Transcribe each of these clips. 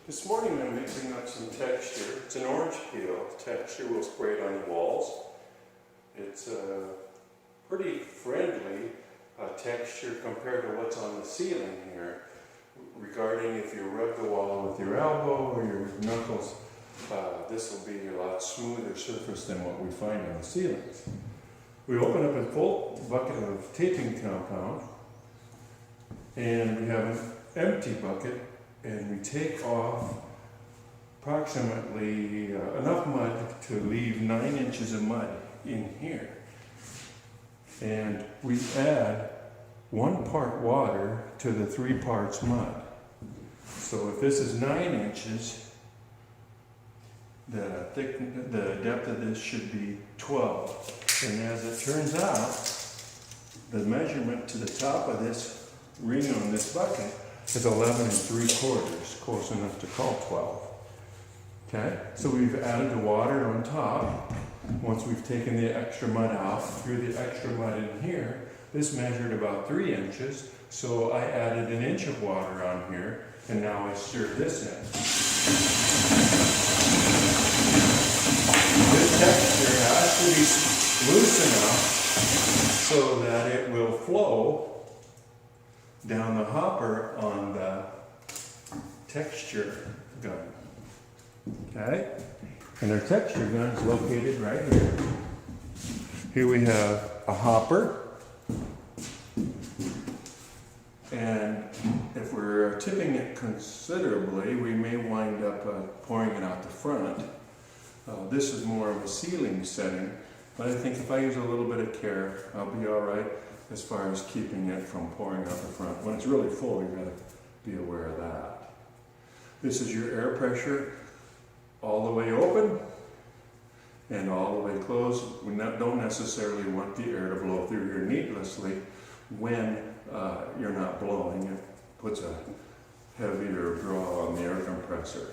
This morning I'm mixing up some texture. It's an orange peel texture. We'll spray it on the walls. It's a pretty friendly texture compared to what's on the ceiling here. Regarding if you rub the wall with your elbow or your knuckles, this will be a lot smoother surface than what we find on the ceilings. We open up a full bucket of taping compound, and we have an empty bucket, and we take off approximately enough mud to leave 9 inches of mud in here. And we add 1 part water to the 3 parts mud. So if this is 9 inches, the depth of this should be 12. And as it turns out, the measurement to the top of this ring on this bucket is 11 3/4, close enough to call 12. Okay, so we've added the water on top. Once we've taken the extra mud out, threw the extra mud in here, this measured about 3 inches, so I added 1 inch of water on here, and now I stir this in. This texture has to be loose enough so that it will flow down the hopper on the texture gun. Okay? And our texture gun is located right here. Here we have a hopper. And if we're tipping it considerably, we may wind up pouring it out the front. This is more of a ceiling setting, but I think if I use a little bit of care, I'll be all right as far as keeping it from pouring out the front. When it's really full, you've got to be aware of that. This is your air pressure all the way open and all the way closed. We don't necessarily want the air to blow through here needlessly when you're not blowing. It puts a heavier draw on the air compressor.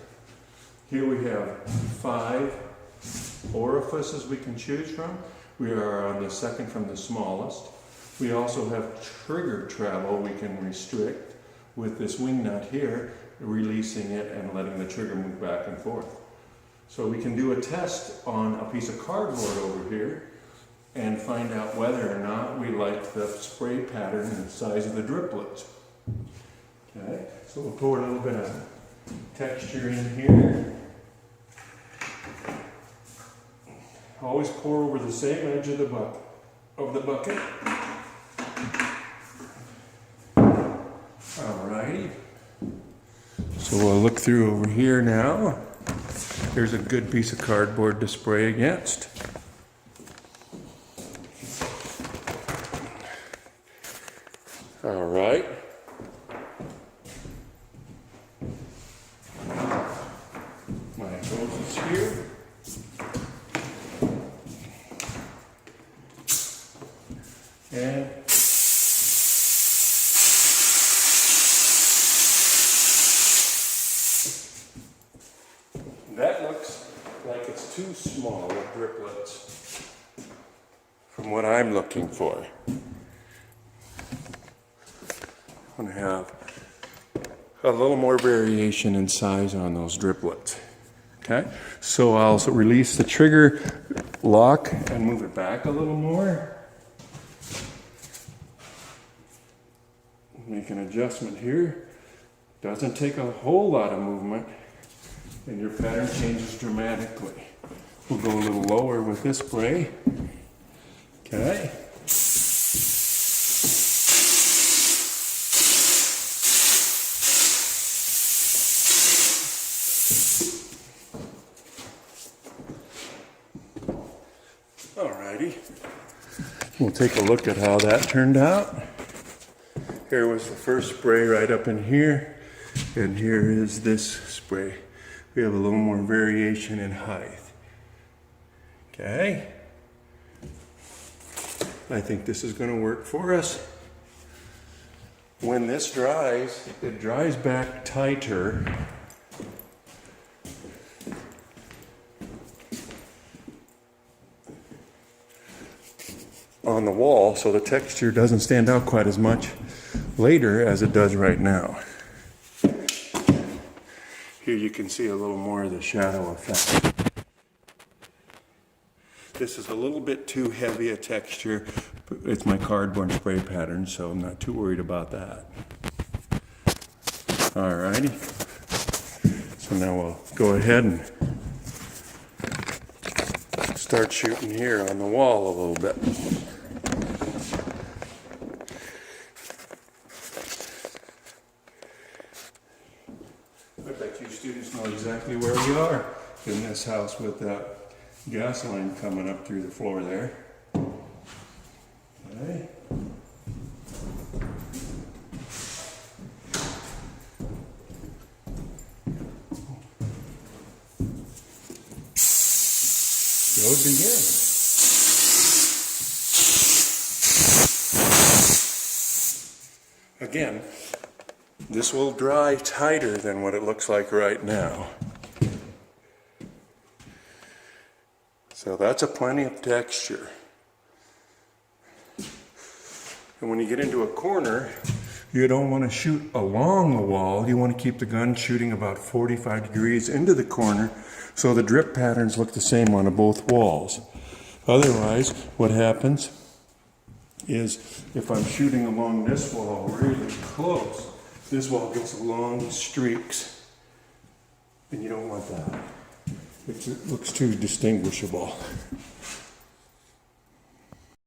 Here we have 5 orifices we can choose from. We are on the second from the smallest. We also have trigger travel we can restrict with this wing nut here, releasing it and letting the trigger move back and forth. So we can do a test on a piece of cardboard over here and find out whether or not we like the spray pattern and the size of the driplets. Okay, so we'll pour a little bit of texture in here. Always pour over the same edge of the bucket. Alrighty. So we'll look through over here now. Here's a good piece of cardboard to spray against. Alright. My hose is here. And that looks like it's too small of driplets from what I'm looking for. I'm going to have a little more variation in size on those driplets. Okay, so I'll also release the trigger lock and move it back a little more. Make an adjustment here. Doesn't take a whole lot of movement, and your pattern changes dramatically. We'll go a little lower with this spray. Okay. Alrighty. We'll take a look at how that turned out. Here was the first spray right up in here, and here is this spray. We have a little more variation in height. Okay. I think this is going to work for us. When this dries, it dries back tighter. On the wall, so the texture doesn't stand out quite as much later as it does right now. Here you can see a little more of the shadow effect. This is a little bit too heavy a texture. It's my cardboard spray pattern, so I'm not too worried about that. Alrighty. So now we'll go ahead and start shooting here on the wall a little bit. I bet you students know exactly where we are in this house with that gas line coming up through the floor there. Okay. Go begin. Again, this will dry tighter than what it looks like right now. So that's a plenty of texture. And when you get into a corner, you don't want to shoot along the wall. You want to keep the gun shooting about 45 degrees into the corner so the drip patterns look the same on both walls. Otherwise, what happens is if I'm shooting along this wall really close, this wall gets long streaks, and you don't want that. It looks too distinguishable.